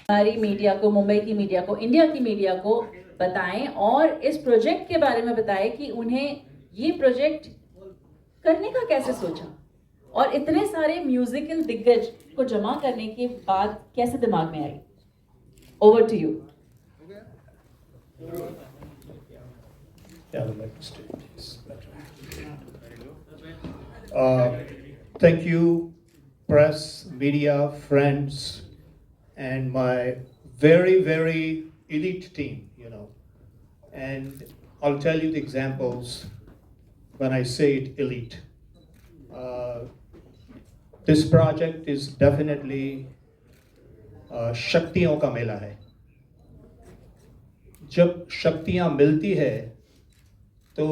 हमारी मीडिया को, मुंबई की मीडिया को, इंडिया की मीडिया को बताएं और इस प्रोजेक्ट के बारे में बताएं कि उन्हें ये प्रोजेक्ट करने का कैसे सोचा और इतने सारे म्यूजिकल दिग्गज को जमा करने के बाद कैसे दिमाग में आई. Over to you. Yeah, I would like to stay. It's better. Thank you, press, media, friends, and my very, very elite team, you know. And I'll tell you the examples when I say it elite. This project is definitely शक्तियों का मेला है. जब शक्तियाँ मिलती है तो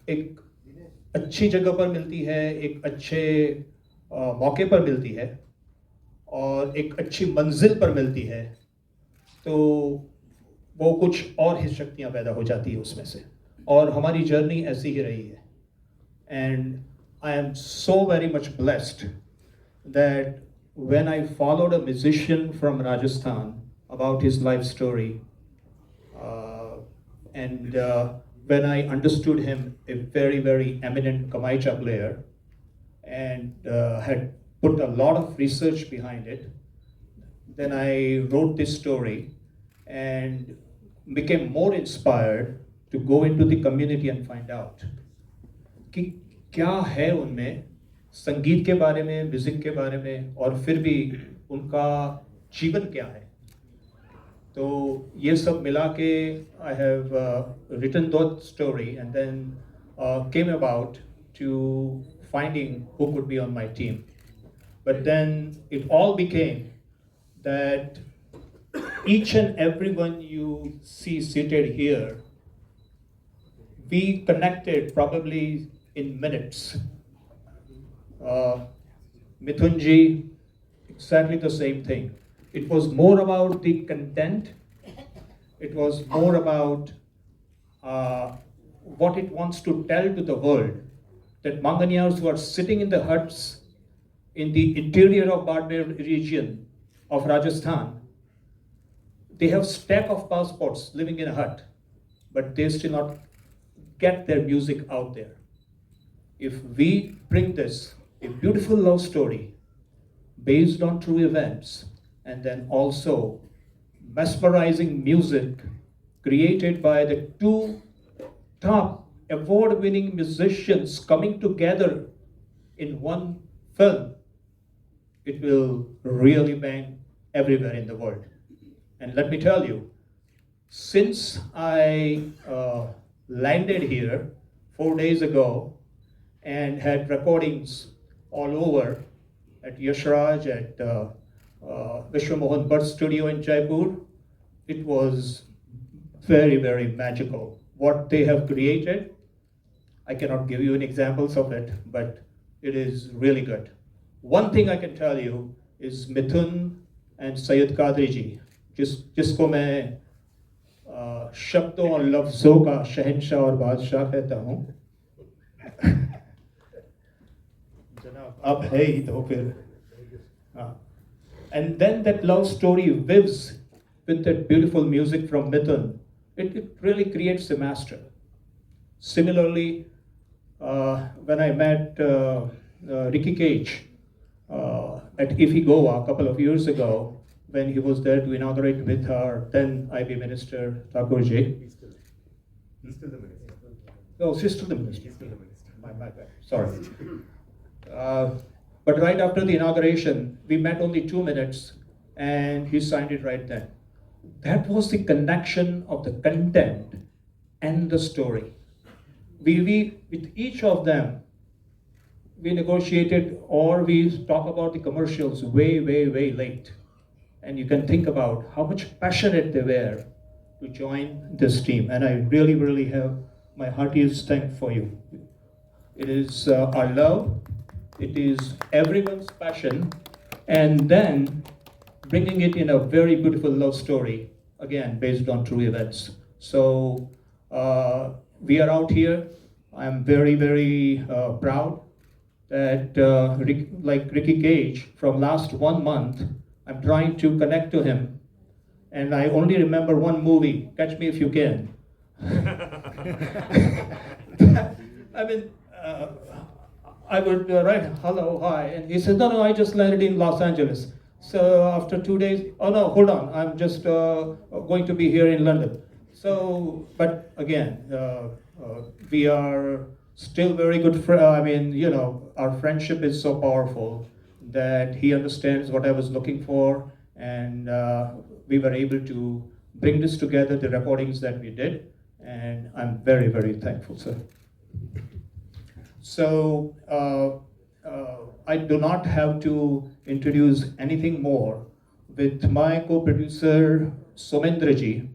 एक अच्छी जगह पर मिलती है, एक अच्छे मौके पर मिलती है और एक अच्छी मंजिल पर मिलती है, तो वो कुछ और ही शक्तियाँ पैदा हो जाती है उसमें से. और हमारी जर्नी ऐसी ही रही है. And I am so very much blessed that when I followed a musician from Rajasthan about his life story, and when I understood him, a very, very eminent Kamaija player, and had put a lot of research behind it, then I wrote this story and became more inspired to go into the community and find out कि क्या है उनमें संगीत के बारे में, music के बारे में, और फिर भी उनका जीवन क्या है. तो ये सब मिला के I have written that story and then came about to finding who could be on my team. But then it all became that each and everyone you see seated here, we connected probably in minutes. Mithunji, exactly the same thing. It was more about the content. It was more about what it wants to tell to the world, that Manganiyars who are sitting in the huts in the interior of Bardmer region of Rajasthan, they have stack of passports living in a hut, but they still not get their music out there. If we bring this, a beautiful love story based on true events, and then also mesmerizing music created by the two top award-winning musicians coming together in one film, it will really bang everywhere in the world. And let me tell you, since I landed here 4 days ago and had recordings all over at Yashraj, at Vishwa Mohan Bhatt Studio in Jaipur, it was very, very magical. What they have created, I cannot give you any examples of it, but it is really good. One thing I can tell you is Mithun and Syed Qadri ji, जिसको मैं शब्दों और लफ्ज़ों का शहंशाह और बादशाह कहता हूँ. जनाब अब है ही तो फिर हाँ. And then that love story lives with that beautiful music from Mithun. It really creates a master. Similarly, when I met Ricky Cage at IFI Goa a couple of years ago, when he was there to inaugurate with our then IB Minister Thakurji. He's still the minister. Oh, she's still the minister. He's still the minister. My bad. Sorry. But right after the inauguration, we met only 2 minutes, and he signed it right then. That was the connection of the content and the story. We with each of them, we negotiated, or we talk about the commercials way, way, way late. And you can think about how much passionate they were to join this team. And I really, really have my heartiest thanks for you. It is our love, it is everyone's passion, and then bringing it in a very beautiful love story, again, based on true events. So we are out here. I'm very, very proud that like Ricky Cage, from last 1 month, I'm trying to connect to him, and I only remember one movie, Catch Me If You Can. I mean, I would write hello, hi, and he said, no, I just landed in Los Angeles. So after 2 days, oh no, hold on, I'm just going to be here in London. So, but again, we are still very good friends. I mean, you know, our friendship is so powerful that he understands what I was looking for, and we were able to bring this together, the recordings that we did, and I'm very, very thankful, sir. So I do not have to introduce anything more with my co-producer Somendraji,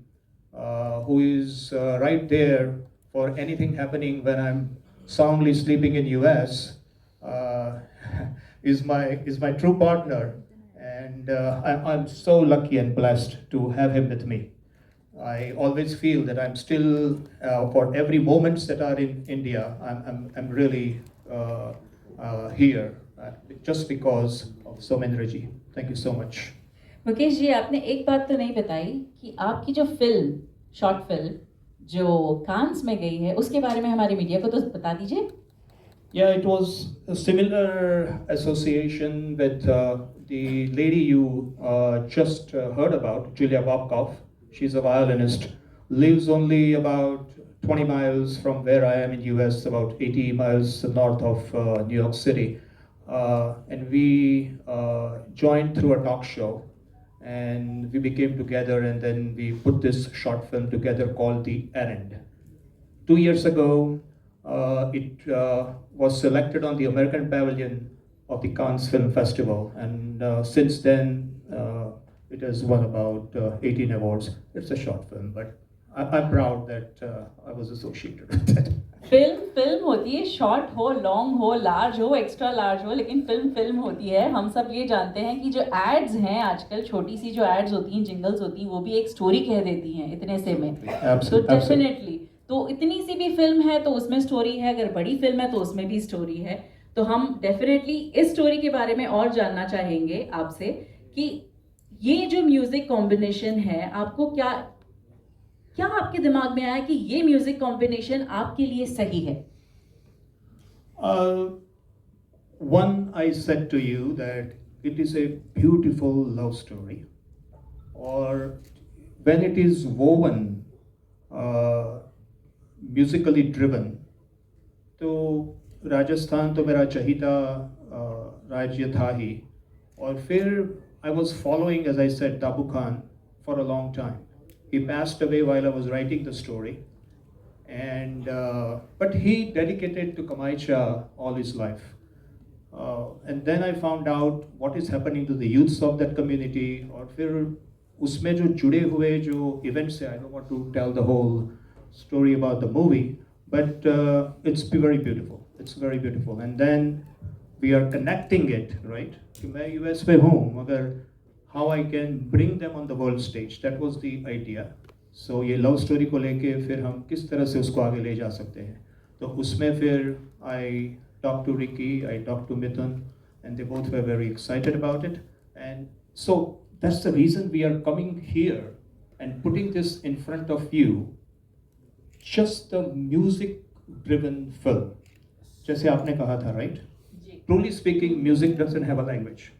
who is right there for anything happening when I'm soundly sleeping in US, is my true partner, and I'm so lucky and blessed to have him with me. I always feel that I'm still, for every moments that are in India, I'm really here, just because of Somendraji. Thank you so much. Mukesh ji, आपने एक बात तो नहीं बताई कि आपकी जो film, short film जो कांस में गई है, उसके बारे में हमारी मीडिया को तो बता दीजिए. Yeah, it was a similar association with the lady you just heard about, Julia Bobkov. She's a violinist, lives only about 20 miles from where I am in US, about 80 miles north of New York City. And we joined through a talk show, and we became together, and then we put this short film together called The Errand. 2 years ago, it was selected on the American Pavilion of the Cannes Film Festival, and since then it has won about 18 awards. It's a short film, but I'm proud that I was associated with it. Film होती है, short हो, long हो, large हो, extra large हो, लेकिन film होती है. हम सब ये जानते हैं कि जो एड्स हैं आजकल, छोटी सी जो एड्स होती हैं, जिंगल्स होती हैं, वो भी एक स्टोरी कह देती हैं इतने से में. तो डेफिनेटली, तो इतनी सी भी फिल्म है तो उसमें स्टोरी है, अगर बड़ी फिल्म है तो उसमें भी स्टोरी है. तो हम डेफिनेटली इस स्टोरी के बारे में और जानना चाहेंगे आपसे कि ये जो म्यूजिक कॉम्बिनेशन है, आपको क्या आपके दिमाग में आया कि ये म्यूजिक कॉम्बिनेशन आपके लिए सही है? One, I said to you that it is a beautiful love story, or when it is woven, musically driven, तो राजस्थान तो मेरा चहीता राज्य था ही, और फिर I was following, as I said, Tabu Khan for a long time. He passed away while I was writing the story, and but he dedicated to Kamaicha all his life. And then I found out what is happening to the youths of that community, और फिर उसमें जो जुड़े हुए जो events है, I don't want to tell the whole story about the movie, but it's very beautiful. It's very beautiful. And then we are connecting it, right? कि मैं US में हूँ, मगर how I can bring them on the world stage. That was the idea. So ये love story को लेके फिर हम किस तरह से उसको आगे ले जा सकते हैं. तो उसमें फिर I talked to Ricky, I talked to Mithun, and they both were very excited about it. And so that's the reason we are coming here and putting this in front of you. Just the music-driven film. जैसे आपने कहा था, right? Truly speaking, music doesn't have a language.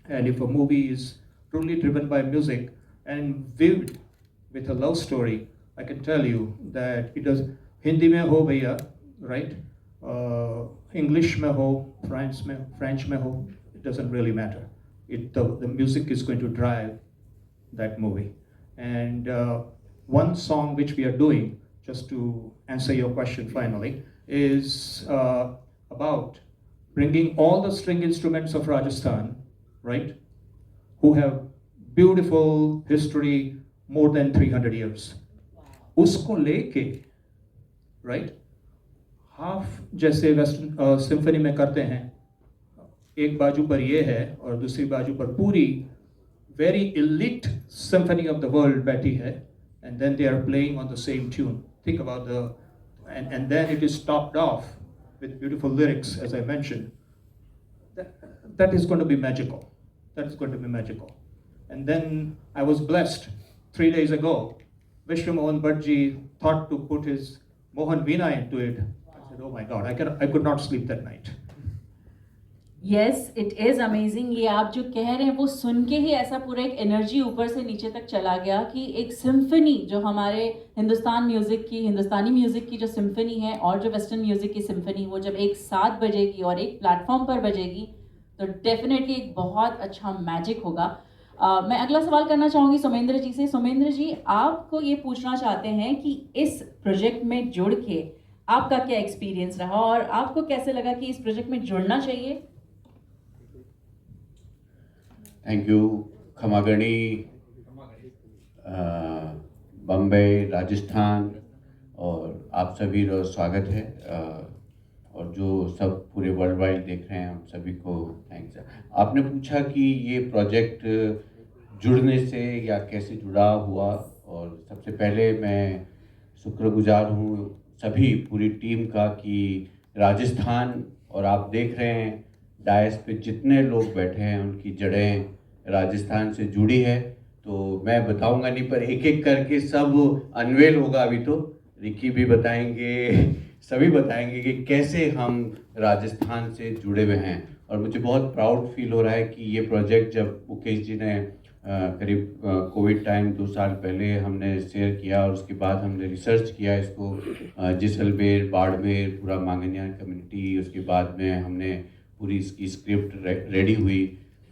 And if a movie is truly driven by music and viewed with a love story, I can tell you that it does. Hindi mein ho bhaiya, right? English mein ho, French mein ho, it doesn't really matter. The music is going to drive that movie. And one song which we are doing, just to answer your question finally, is about bringing all the string instruments of Rajasthan, right, who have beautiful history more than 300 years. Usko leke, right, half जैसे western symphony में करते हैं, एक बाजू पर ये है और दूसरी बाजू पर पूरी very elite symphony of the world बैठी है, and then they are playing on the same tune. Think about and then it is topped off with beautiful lyrics, as I mentioned. That is going to be magical. that's going to be magical. And then I was blessed 3 days ago. Vishnu Mohan Bhattji thought to put his Mohan Veena into it. I said, oh my God, I could not sleep that night. Yes it is amazing. ये आप जो कह रहे हैं वो सुन के ही ऐसा पूरा एक एनर्जी ऊपर से नीचे तक चला गया कि एक सिम्फनी जो हमारे हिंदुस्तानी म्यूज़िक की जो सिम्फनी है और जो वेस्टर्न म्यूज़िक की सिम्फनी, वो जब एक साथ बजेगी और एक प्लेटफॉर्म पर बजेगी तो डेफिनेटली एक बहुत अच्छा मैजिक होगा। मैं अगला सवाल करना चाहूँगी सोमेंद्र जी से। सोमेंद्र जी, आपको ये पूछना चाहते हैं कि इस प्रोजेक्ट में जुड़ के आपका क्या एक्सपीरियंस रहा और आपको कैसे लगा कि इस प्रोजेक्ट में जुड़ना चाहिए? Thank you. खमागणी, बम्बई, राजस्थान और आप सभी का स्वागत है, और जो सब पूरे वर्ल्ड वाइड देख रहे हैं हम सभी को थैंक्स। आपने पूछा कि ये प्रोजेक्ट जुड़ने से या कैसे जुड़ा हुआ, और सबसे पहले मैं शुक्रगुजार हूँ सभी पूरी टीम का कि राजस्थान, और आप देख रहे हैं डायस पे जितने लोग बैठे हैं उनकी जड़ें राजस्थान से जुड़ी है। तो मैं बताऊंगा नहीं, पर एक एक करके सब अनवेल होगा। अभी तो रिकी भी बताएंगे, सभी बताएंगे कि कैसे हम राजस्थान से जुड़े हुए हैं। और मुझे बहुत प्राउड फील हो रहा है कि ये प्रोजेक्ट जब मुकेश जी ने करीब कोविड टाइम 2 साल पहले हमने शेयर किया, और उसके बाद हमने रिसर्च किया इसको, जैसलमेर, बाड़मेर, पूरा मांगनिया कम्युनिटी, उसके बाद में हमने पूरी इसकी स्क्रिप्ट रेडी हुई।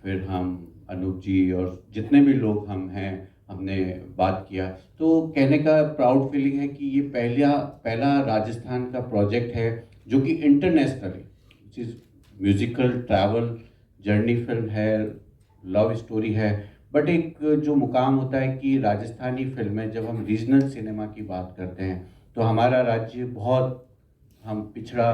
फिर हम अनूप जी और जितने भी लोग हम हैं हमने बात किया। तो कहने का प्राउड फीलिंग है कि ये पहला राजस्थान का प्रोजेक्ट है जो कि internationally, which is musical travel journey film है, लव स्टोरी है। बट एक जो मुकाम होता है कि राजस्थानी फिल्में, जब हम रीजनल सिनेमा की बात करते हैं तो हमारा राज्य बहुत, हम पिछड़ा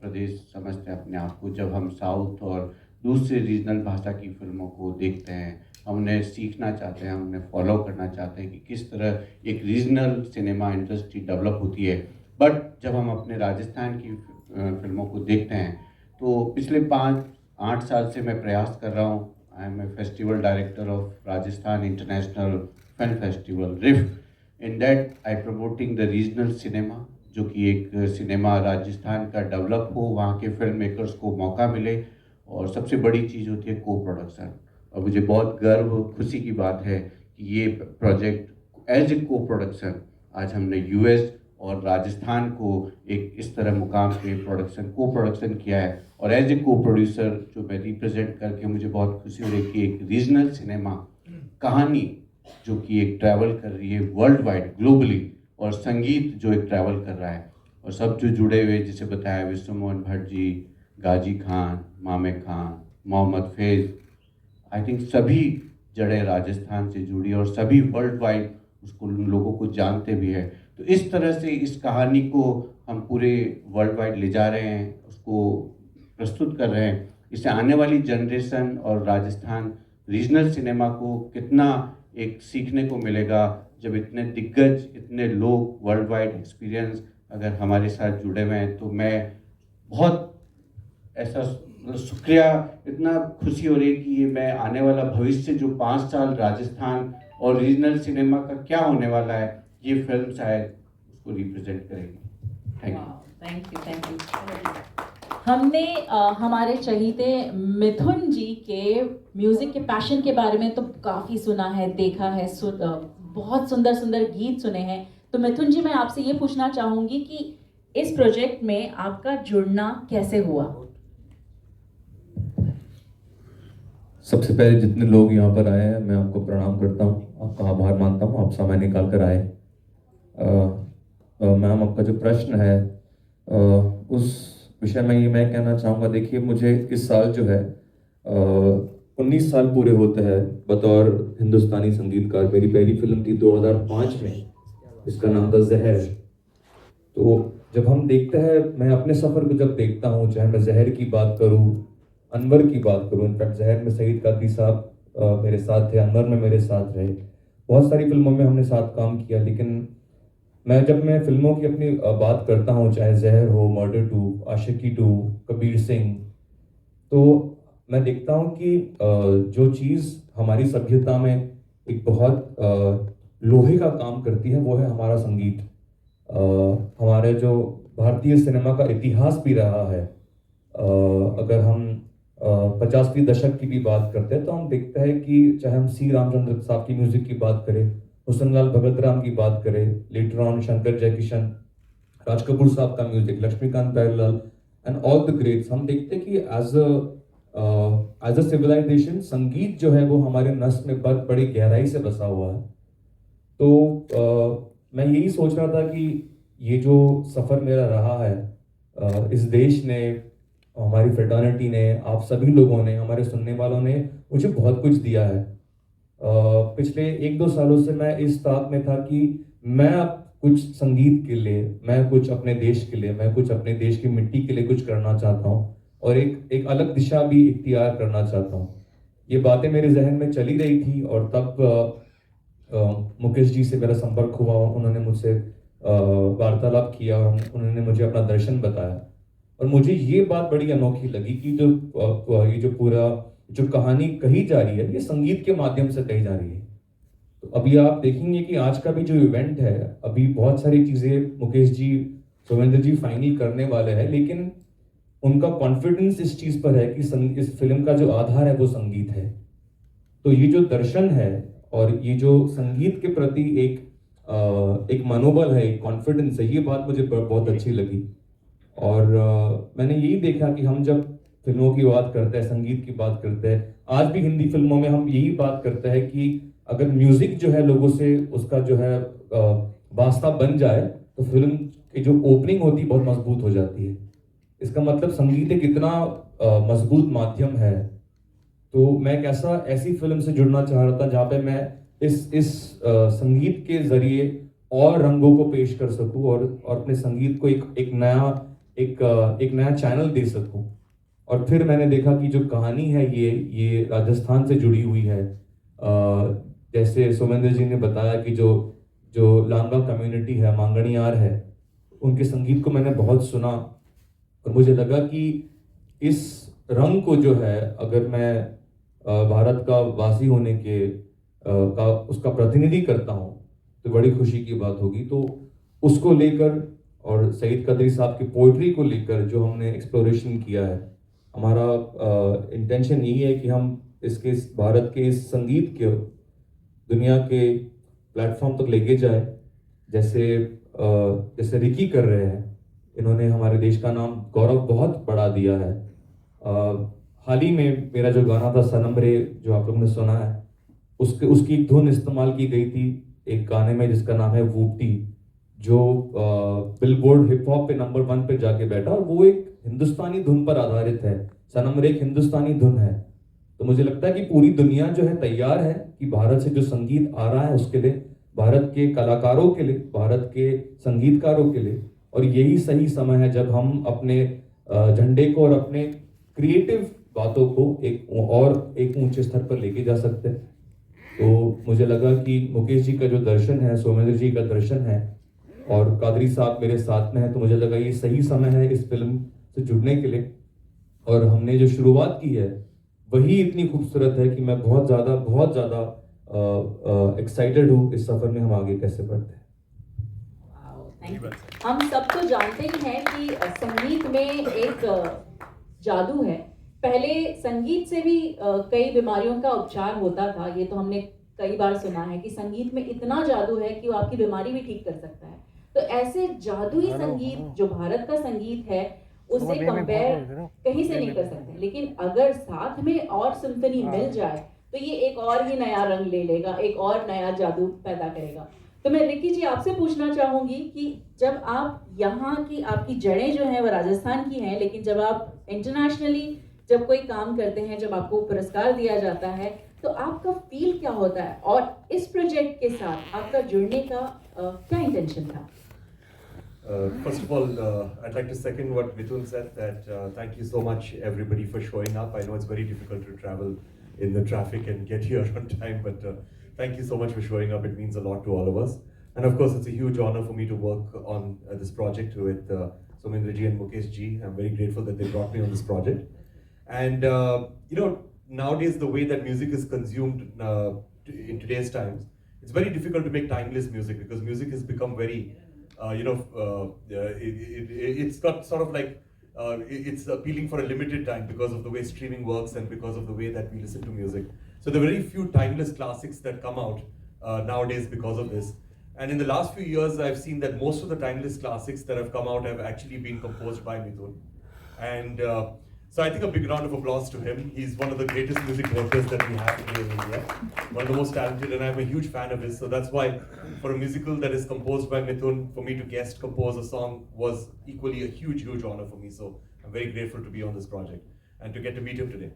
प्रदेश समझते हैं अपने आप को। जब हम साउथ और दूसरे रीजनल भाषा की फिल्मों को देखते हैं, हम उन्हें सीखना चाहते हैं, हम उन्हें फॉलो करना चाहते हैं कि किस तरह एक रीजनल सिनेमा इंडस्ट्री डेवलप होती है। बट जब हम अपने राजस्थान की फिल्मों को देखते हैं तो पिछले 5-8 साल से मैं प्रयास कर रहा हूँ। I am a festival director of Rajasthan international film festival RIFF. In that I promoting the regional cinema, जो कि एक सिनेमा राजस्थान का डेवलप हो, वहाँ के फिल्म मेकर्स को मौका मिले, और सबसे बड़ी चीज़ होती है को प्रोडक्शन। और मुझे बहुत गर्व, खुशी की बात है कि ये प्रोजेक्ट एज ए को प्रोडक्शन आज हमने यूएस और राजस्थान को एक इस तरह मुकाम पे को प्रोडक्शन किया है। और एज ए को प्रोड्यूसर जो मैं रिप्रेजेंट करके मुझे बहुत खुशी हो रही है कि एक रीजनल सिनेमा कहानी जो कि एक ट्रैवल कर रही है वर्ल्ड वाइड ग्लोबली, और संगीत जो एक ट्रैवल कर रहा है, और सब जो जुड़े हुए, जैसे बताया विष्णु मोहन भट्ट जी, गाजी खान, मामे खान, मोहम्मद फैज़, आई थिंक सभी जड़ें राजस्थान से जुड़ी, और सभी वर्ल्ड वाइड उसको लोगों को जानते भी हैं। तो इस तरह से इस कहानी को हम पूरे वर्ल्ड वाइड ले जा रहे हैं, उसको प्रस्तुत कर रहे हैं। इससे आने वाली जनरेशन और राजस्थान रीजनल सिनेमा को कितना एक सीखने को मिलेगा, जब इतने दिग्गज, इतने लोग वर्ल्ड वाइड एक्सपीरियंस अगर हमारे साथ जुड़े हुए हैं। तो मैं बहुत ऐसा शुक्रिया, इतना खुशी हो रही है कि ये मैं आने वाला भविष्य जो 5 साल राजस्थान और रीजनल सिनेमा का क्या होने वाला है, ये फिल्म शायद उसको रिप्रेजेंट करेगी। Thank you. हमने हमारे चहीते मिथुन जी के म्यूज़िक के पैशन के बारे में तो काफ़ी सुना है, देखा है, बहुत सुंदर सुंदर गीत सुने हैं। तो मिथुन जी, मैं आपसे ये पूछना चाहूँगी कि इस प्रोजेक्ट में आपका जुड़ना कैसे हुआ? सबसे पहले जितने लोग यहाँ पर आए हैं मैं आपको प्रणाम करता हूँ, आपका आभार मानता हूँ, आप समय निकाल कर आए। मैम, आपका जो प्रश्न है उस विषय में ये मैं कहना चाहूँगा, देखिए मुझे इस साल जो है 19 साल पूरे होते हैं बतौर हिंदुस्तानी संगीतकार। मेरी पहली फिल्म थी 2005 में, इसका नाम था जहर। तो जब हम देखते हैं, मैं अपने सफ़र को जब देखता हूँ, चाहे मैं जहर की बात करूँ, अनवर की बात करूँ, इनफैक्ट जहर में सईद कादरी साहब मेरे साथ थे, अनवर में मेरे साथ रहे, बहुत सारी फिल्मों में हमने साथ काम किया। लेकिन जब मैं फिल्मों की अपनी बात करता हूँ, चाहे जहर हो, मर्डर 2, आशिकी 2, कबीर सिंह, तो मैं देखता हूँ कि जो चीज़ हमारी सभ्यता में एक बहुत लोहे का काम करती है वो है हमारा संगीत। हमारे जो भारतीय सिनेमा का इतिहास भी रहा है, अगर हम 50वीं दशक की भी बात करते हैं तो हम देखते हैं कि चाहे हम सी रामचंद्र साहब की म्यूजिक की बात करें, हुसन लाल भगत राम की बात करें, लेटर ऑन शंकर जयकिशन, राज कपूर साहब का music, Laxmikant Pyarelal and all the greats, हम देखते हैं कि एज अ सिविलाइजेशन संगीत जो है वो हमारे नस में बहुत बड़ी गहराई से बसा हुआ है। तो मैं यही सोच रहा था कि ये जो सफ़र मेरा रहा है, इस देश ने, हमारी फ्रेटर्निटी ने, आप सभी लोगों ने, हमारे सुनने वालों ने मुझे बहुत कुछ दिया है। पिछले 1-2 सालों से मैं इस ताक में था कि मैं अब कुछ संगीत के लिए, मैं कुछ अपने देश के लिए, मैं कुछ अपने देश की मिट्टी के लिए कुछ करना चाहता हूँ और एक अलग दिशा भी इख्तियार करना चाहता हूँ। ये बातें मेरे जहन में चली रही थी और तब मुकेश जी से मेरा संपर्क हुआ, उन्होंने मुझसे वार्तालाप किया और उन्होंने मुझे अपना दर्शन बताया और मुझे ये बात बड़ी अनोखी लगी कि ये जो पूरा जो कहानी कही जा रही है ये संगीत के माध्यम से कही जा रही है। तो अभी आप देखेंगे कि आज का भी जो इवेंट है, अभी बहुत सारी चीज़ें मुकेश जी, सोमेंद्र जी फाइनल करने वाले हैं, लेकिन उनका कॉन्फिडेंस इस चीज़ पर है कि इस फिल्म का जो आधार है वो संगीत है। तो ये जो दर्शन है और ये जो संगीत के प्रति एक मनोबल है, एक कॉन्फिडेंस है, ये बात मुझे बहुत अच्छी लगी। और मैंने यही देखा कि हम जब फिल्मों की बात करते हैं, संगीत की बात करते हैं, आज भी हिंदी फिल्मों में हम यही बात करते हैं कि अगर म्यूजिक जो है लोगों से उसका जो है वास्ता बन जाए तो फिल्म की जो ओपनिंग होती है बहुत मजबूत हो जाती है। इसका मतलब संगीत एक इतना मजबूत माध्यम है। तो मैं एक ऐसी फिल्म से जुड़ना चाह रहा था जहाँ पे मैं इस संगीत के जरिए और रंगों को पेश कर सकूं और अपने संगीत को एक नया चैनल दे सकूं। और फिर मैंने देखा कि जो कहानी है ये राजस्थान से जुड़ी हुई है। जैसे सोमेंद्र जी ने बताया कि जो लांगा कम्युनिटी है, मांगणियार है, उनके संगीत को मैंने बहुत सुना और मुझे लगा कि इस रंग को जो है, अगर मैं भारत का वासी होने का उसका प्रतिनिधि करता हूँ तो बड़ी खुशी की बात होगी। तो उसको लेकर और सईद कदरी साहब की पोइट्री को लेकर जो हमने एक्सप्लोरेशन किया है, हमारा इंटेंशन यही है कि हम भारत के इस संगीत के दुनिया के प्लेटफॉर्म तक लेके जाए, जैसे रिकी कर रहे हैं। इन्होंने हमारे देश का नाम गौरव बहुत बढ़ा दिया है। हाल ही में मेरा जो गाना था सनम रे, जो आप लोगों ने सुना है, उसकी एक धुन इस्तेमाल की गई थी एक गाने में जिसका नाम है वूटी, जो बिलबोर्ड हिप हॉप पे नंबर 1 पे जाके बैठा और वो एक हिंदुस्तानी धुन पर आधारित है। सनम रे एक हिंदुस्तानी धुन है। तो मुझे लगता है कि पूरी दुनिया जो है तैयार है कि भारत से जो संगीत आ रहा है उसके लिए, भारत के कलाकारों के लिए, भारत के संगीतकारों के लिए, और यही सही समय है जब हम अपने झंडे को और अपने क्रिएटिव बातों को एक ऊंचे स्तर पर लेके जा सकते हैं। तो मुझे लगा कि मुकेश जी का जो दर्शन है, सोमेंद्र जी का दर्शन है और कादरी साहब मेरे साथ में है, तो मुझे लगा ये सही समय है इस फिल्म से जुड़ने के लिए। और हमने जो शुरुआत की है वही इतनी खूबसूरत है कि मैं बहुत ज़्यादा एक्साइटेड हूँ इस सफ़र में हम आगे कैसे बढ़ते हैं। हम सब तो जानते ही हैं कि संगीत में एक जादू है। पहले संगीत से भी कई बीमारियों का उपचार होता था। ये तो हमने कई बार सुना है कि संगीत में इतना जादू है कि वो आपकी बीमारी भी ठीक कर सकता है। तो ऐसे जादुई संगीत जो भारत का संगीत है उससे कंपेयर कहीं से नहीं कर सकते। लेकिन अगर साथ में और सिम्फनी मिल जाए तो ये एक और ही नया रंग ले लेगा, एक और नया जादू पैदा करेगा। तो मैं रिकी जी आपसे पूछना चाहूंगी कि जब आप यहाँ की, आपकी जड़ें जो हैं वो राजस्थान की हैं, लेकिन जब आप इंटरनेशनली जब कोई काम करते हैं, जब आपको पुरस्कार दिया जाता है, तो आपका फील क्या होता है और इस प्रोजेक्ट के साथ आपका जुड़ने का क्या इंटेंशन था? First of all, I'd like to second what Mithun said, that thank you so much everybody for showing up. I know it's very difficult to travel in the traffic and get here on time, but thank you so much for showing up. It means a lot to all of us. And of course, it's a huge honor for me to work on this project with Somendra ji and Mukesh ji. I'm very grateful that they brought me on this project. And nowadays the way that music is consumed in today's times, it's very difficult to make timeless music because music has become very, it's got sort of like, it's appealing for a limited time because of the way streaming works and because of the way that we listen to music. So there are very few timeless classics that come out nowadays because of this. And in the last few years, I've seen that most of the timeless classics that have come out have actually been composed by Mithun. And so I think a big round of applause to him. He's one of the greatest music workers that we have today in India. One of the most talented, and I'm a huge fan of his. So that's why for a musical that is composed by Mithun, for me to guest compose a song was equally a huge, huge honor for me. So I'm very grateful to be on this project and to get to meet him today.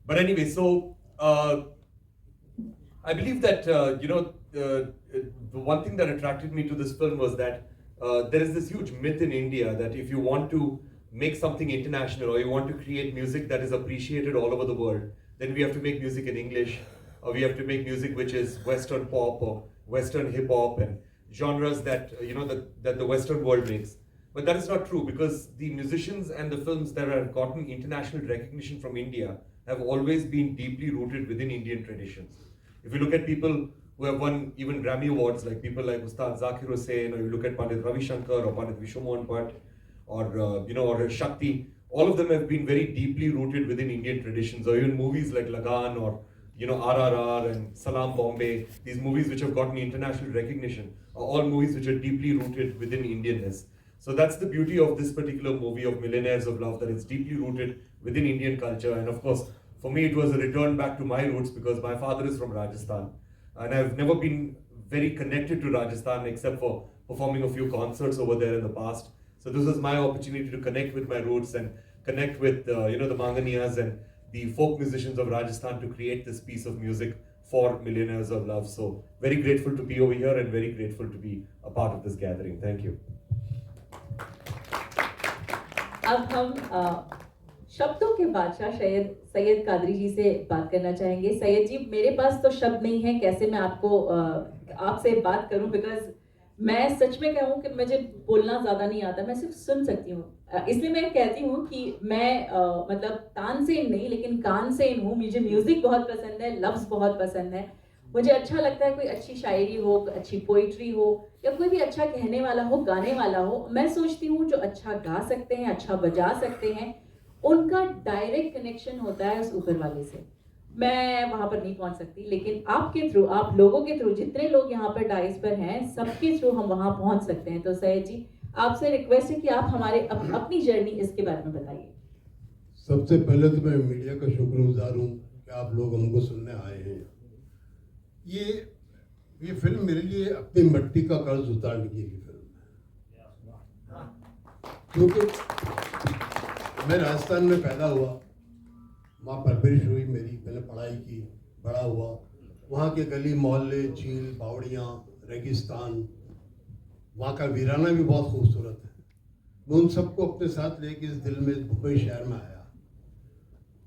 But anyway, so I believe that, the one thing that attracted me to this film was that there is this huge myth in India that if you want to make something international or you want to create music that is appreciated all over the world, then we have to make music in English, or we have to make music which is Western pop or Western hip hop and genres that, that the Western world makes. But that is not true, because the musicians and the films that have gotten international recognition from India have always been deeply rooted within Indian traditions. If you look at people who have won even Grammy Awards, like people like Ustad Zakir Hussain, or you look at Pandit Ravi Shankar or Pandit Vishnu Mohan Bhatt, or Shakti, all of them have been very deeply rooted within Indian traditions, or even movies like Lagan or RRR and Salam Bombay, these movies which have gotten international recognition, are all movies which are deeply rooted within Indianness. So that's the beauty of this particular movie of Millionaires of Love, that it's deeply rooted within Indian culture. And of course, for me, it was a return back to my roots because my father is from Rajasthan. And I've never been very connected to Rajasthan except for performing a few concerts over there in the past. So this was my opportunity to connect with my roots and connect with the Manganiyas and the folk musicians of Rajasthan to create this piece of music for Millionaires of Love. So very grateful to be over here and very grateful to be a part of this gathering. Thank you. अब हम शब्दों के बादशाह सैयद कादरी जी से बात करना चाहेंगे। सैयद जी, मेरे पास तो शब्द नहीं है कैसे मैं आपसे बात करूं, बिकॉज मैं सच में कहूं कि मुझे बोलना ज़्यादा नहीं आता, मैं सिर्फ सुन सकती हूं। इसलिए मैं कहती हूं कि मैं मतलब तान से इन नहीं लेकिन कान से इन हूं। मुझे म्यूज़िक बहुत पसंद है, लफ्ज़ बहुत पसंद है। मुझे अच्छा लगता है कोई अच्छी शायरी हो, अच्छी पोइट्री हो, या कोई भी अच्छा कहने वाला हो, गाने वाला हो। मैं सोचती हूँ जो अच्छा गा सकते हैं, अच्छा बजा सकते हैं, उनका डायरेक्ट कनेक्शन होता है उस ऊपर वाले से। मैं वहाँ पर नहीं पहुँच सकती, लेकिन आपके थ्रू, आप लोगों के थ्रू, जितने लोग यहाँ पर डाइस पर हैं, सबके थ्रू हम वहाँ पहुँच सकते हैं। तो सैयद जी, आपसे रिक्वेस्ट है कि आप हमारे अपनी जर्नी इसके बारे में बताइए। सबसे पहले तो मैं मीडिया का शुक्रगुजार हूँ कि आप लोग हमको सुनने आए हैं। ये फिल्म मेरे लिए अपनी मिट्टी का कर्ज उतारने की फिल्म है, क्योंकि मैं राजस्थान में पैदा हुआ, वहाँ परवरिश हुई मेरी, मैंने पढ़ाई की, बड़ा हुआ। वहाँ के गली मोहल्ले, झील, बावड़ियाँ, रेगिस्तान, वहाँ का वीराना भी बहुत खूबसूरत है। मैं उन सबको अपने साथ लेके इस दिल में मुंबई शहर में आया,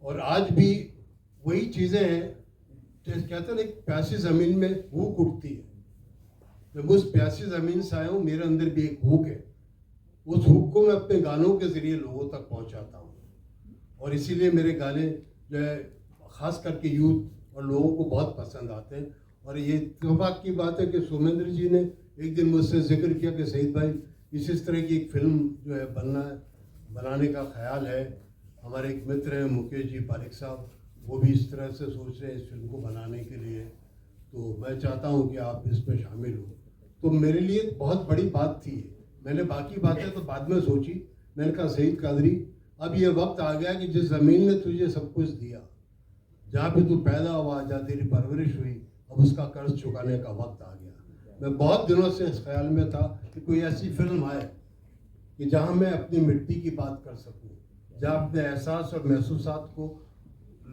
और आज भी वही चीज़ें हैं। कहते हैं एक प्यासी ज़मीन में भूख उठती है। मैं उस प्यासी ज़मीन से आया हूँ, मेरे अंदर भी एक भूख है। उस भूख को मैं अपने गानों के ज़रिए लोगों तक पहुँचाता हूँ, और इसीलिए मेरे गाने जो है ख़ास करके यूथ और लोगों को बहुत पसंद आते हैं। और ये इत्तेफाक की बात है कि सोमेंद्र जी ने एक दिन मुझसे जिक्र किया कि सईद भाई, इस तरह की एक फ़िल्म जो है बनाने का ख्याल है। हमारे एक मित्र हैं मुकेश जी पारिक साहब, वो भी इस तरह से सोच रहे हैं इस फिल्म को बनाने के लिए, तो मैं चाहता हूँ कि आप इसमें शामिल हो। तो मेरे लिए बहुत बड़ी बात थी। मैंने बाकी बातें तो बाद में सोची। मैंने कहा सईद कादरी, अब ये वक्त आ गया कि जिस ज़मीन ने तुझे सब कुछ दिया, जहाँ पे तू पैदा हुआ, जहाँ तेरी परवरिश हुई, अब उसका कर्ज चुकाने का वक्त आ गया। मैं बहुत दिनों से इस ख्याल में था कि कोई ऐसी फिल्म आए कि जहाँ मैं अपनी मिट्टी की बात कर सकूँ, जहाँ अपने एहसास और महसूसात को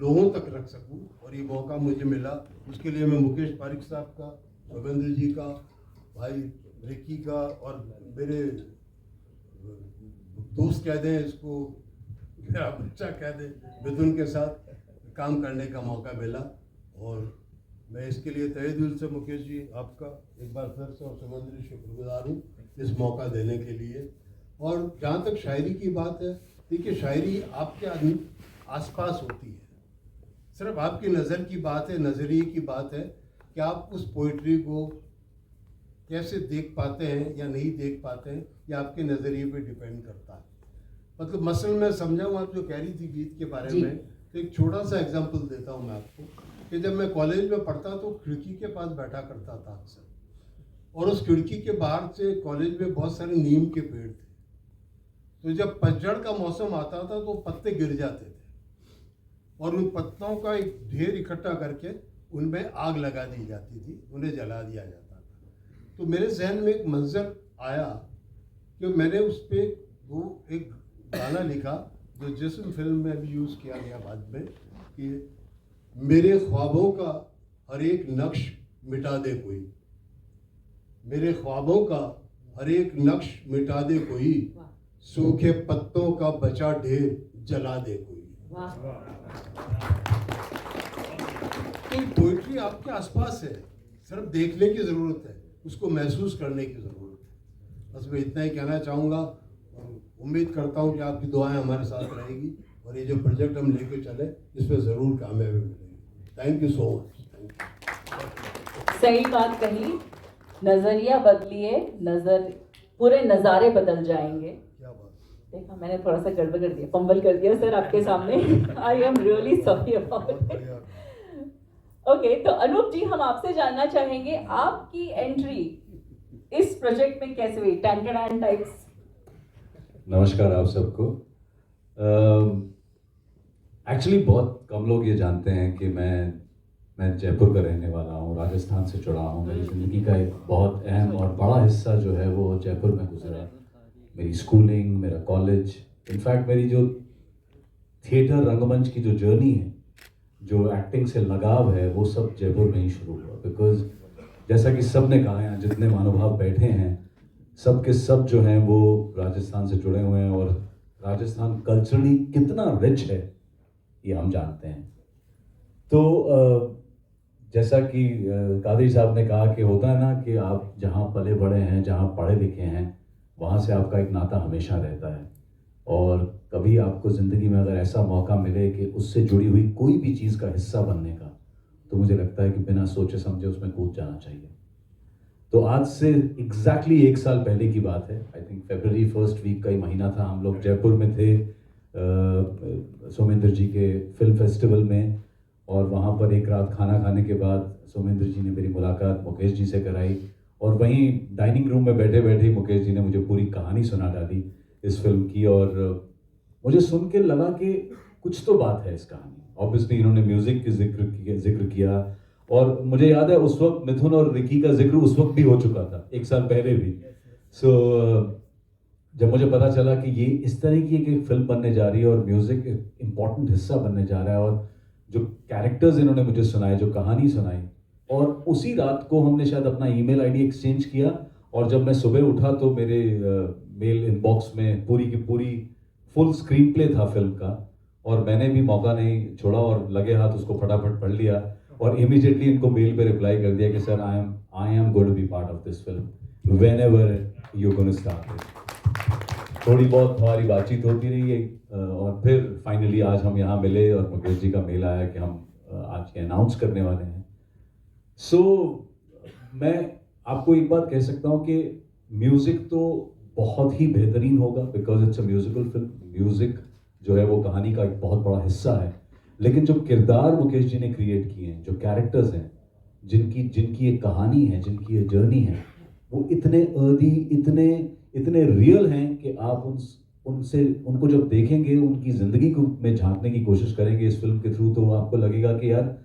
लोगों तक रख सकूं, और ये मौका मुझे मिला। उसके लिए मैं मुकेश पारिक साहब का, रविंद्र जी का, भाई रिकी का, और मेरे दोस्त कह दें इसको, मेरा बच्चा कह दें, मिथुन के साथ काम करने का मौका मिला। और मैं इसके लिए तहे दिल से मुकेश जी आपका एक बार फिर से और सुमंद्र शुक्रगुजार हूँ इस मौका देने के लिए। और जहाँ तक शायरी की बात है, देखिए शायरी आपके आदमी आसपास होती है। सिर्फ आपकी नज़र की बात है, नज़रिए की बात है कि आप उस पोइट्री को कैसे देख पाते हैं या नहीं देख पाते हैं, या आपके नज़रिए पे डिपेंड करता है। मतलब मसलन मैं समझाऊँ, आप जो कह रही थी गीत के बारे जी। में, तो एक छोटा सा एग्जांपल देता हूँ मैं आपको कि जब मैं कॉलेज में पढ़ता तो खिड़की के पास बैठा करता था अक्सर, और उस खिड़की के बाहर से कॉलेज में बहुत सारे नीम के पेड़ थे। तो जब पतझड़ का मौसम आता था तो पत्ते गिर जाते थे, और उन पत्तों का एक ढेर इकट्ठा करके उनमें आग लगा दी जाती थी, उन्हें जला दिया जाता था। तो मेरे जहन में एक मंजर आया कि मैंने उस पर वो एक गाना लिखा जो जिस्म फिल्म में भी यूज़ किया गया बाद में, कि मेरे ख्वाबों का हर एक नक्श मिटा दे कोई, मेरे ख्वाबों का हर एक नक्श मिटा दे कोई, सूखे पत्तों का बचा ढेर जला दे कोई। वाह। तो पोइट्री आपके आसपास है, सिर्फ देखने की ज़रूरत है, उसको महसूस करने की ज़रूरत है। बस मैं इतना ही कहना चाहूँगा, और उम्मीद करता हूँ कि आपकी दुआएं हमारे साथ रहेगी, और ये जो प्रोजेक्ट हम लेके चले इस पर ज़रूर कामयाबी मिलेगी। Thank you so much. Thank you. सही बात कही, नजरिया बदलिए, नजर पूरे नज़ारे बदल जाएंगे। क्या बात। देखा, मैंने थोड़ा सा गड़बड़ कर दिया, फंबल कर दिया सर आपके सामने। I am really sorry about बहुत इट। बढ़िया। ओके, तो अनूप जी, हम आपसे जानना चाहेंगे आपकी एंट्री इस प्रोजेक्ट में कैसे हुई? टैंटन टाइप्स। नमस्कार आप सबको। एक्चुअली बहुत कम लोग ये जानते हैं कि मैं जयपुर का रहने वाला हूँ, राजस्थान से जुड़ा हूँ। मेरी ज़िंदगी का एक बहुत अहम और बड़ा हिस्सा जो है वो जयपुर में गुजरा। मेरी स्कूलिंग, मेरा कॉलेज, इनफैक्ट मेरी जो थिएटर रंगमंच की जो जर्नी है, जो एक्टिंग से लगाव है, वो सब जयपुर में ही शुरू हुआ। बिकॉज जैसा कि सब ने कहा, यहाँ जितने महानुभाव बैठे हैं सब के सब जो हैं वो राजस्थान से जुड़े हुए हैं, और राजस्थान कल्चरली कितना रिच है ये हम जानते हैं। तो जैसा कि कादरी साहब ने कहा कि होता है ना कि आप जहाँ पले बड़े हैं, जहाँ पढ़े लिखे हैं, वहाँ से आपका एक नाता हमेशा रहता है। और कभी आपको ज़िंदगी में अगर ऐसा मौका मिले कि उससे जुड़ी हुई कोई भी चीज़ का हिस्सा बनने का, तो मुझे लगता है कि बिना सोचे समझे उसमें कूद जाना चाहिए। तो आज से एग्जैक्टली 1 साल पहले की बात है, आई थिंक फरवरी फर्स्ट वीक का ही महीना था। हम लोग जयपुर में थे सोमेंद्र जी के फिल्म फेस्टिवल में, और वहाँ पर एक रात खाना खाने के बाद सोमेंद्र जी ने मेरी मुलाकात मुकेश जी से कराई, और वहीं डाइनिंग रूम में बैठे बैठे मुकेश जी ने मुझे पूरी कहानी सुना डाली इस फिल्म की। और मुझे सुन के लगा कि कुछ तो बात है इस कहानी। ऑब्वियसली इन्होंने म्यूज़िक की जिक्र किया, और मुझे याद है उस वक्त मिथुन और रिकी का जिक्र उस वक्त भी हो चुका था, 1 साल पहले भी। सो जब मुझे पता चला कि ये इस तरह की एक फिल्म बनने जा रही है और म्यूज़िक एक इम्पॉर्टेंट हिस्सा बनने जा रहा है, और जो कैरेक्टर्स इन्होंने मुझे सुनाए, जो कहानी सुनाई, और उसी रात को हमने शायद अपना ईमेल आईडी एक्सचेंज किया। और जब मैं सुबह उठा तो मेरे मेल इनबॉक्स में पूरी की पूरी फुल स्क्रीन प्ले था फिल्म का, और मैंने भी मौका नहीं छोड़ा और लगे हाथ उसको फटाफट पढ़ लिया, और इमीडिएटली इनको मेल पे रिप्लाई कर दिया कि sir I am going to be part of this film whenever you gonna start it. थोड़ी बहुत हमारी बातचीत होती रही है, और फिर फाइनली आज हम यहाँ मिले, और मुकेश जी का मेल आया कि हम आज ये अनाउंस करने वाले हैं। सो मैं आपको एक बात कह सकता हूँ कि म्यूज़िक तो बहुत ही बेहतरीन होगा, because it's a musical film. Music जो है वो कहानी का एक बहुत बड़ा हिस्सा है, लेकिन जो किरदार मुकेश जी ने क्रिएट किए हैं, जो कैरेक्टर्स हैं, जिनकी एक कहानी है, जिनकी एक जर्नी है, वो इतने अर्दी, इतने रियल हैं कि आप उनको जब देखेंगे, उनकी ज़िंदगी को में झांकने की कोशिश करेंगे इस फिल्म के थ्रू, तो आपको लगेगा कि यार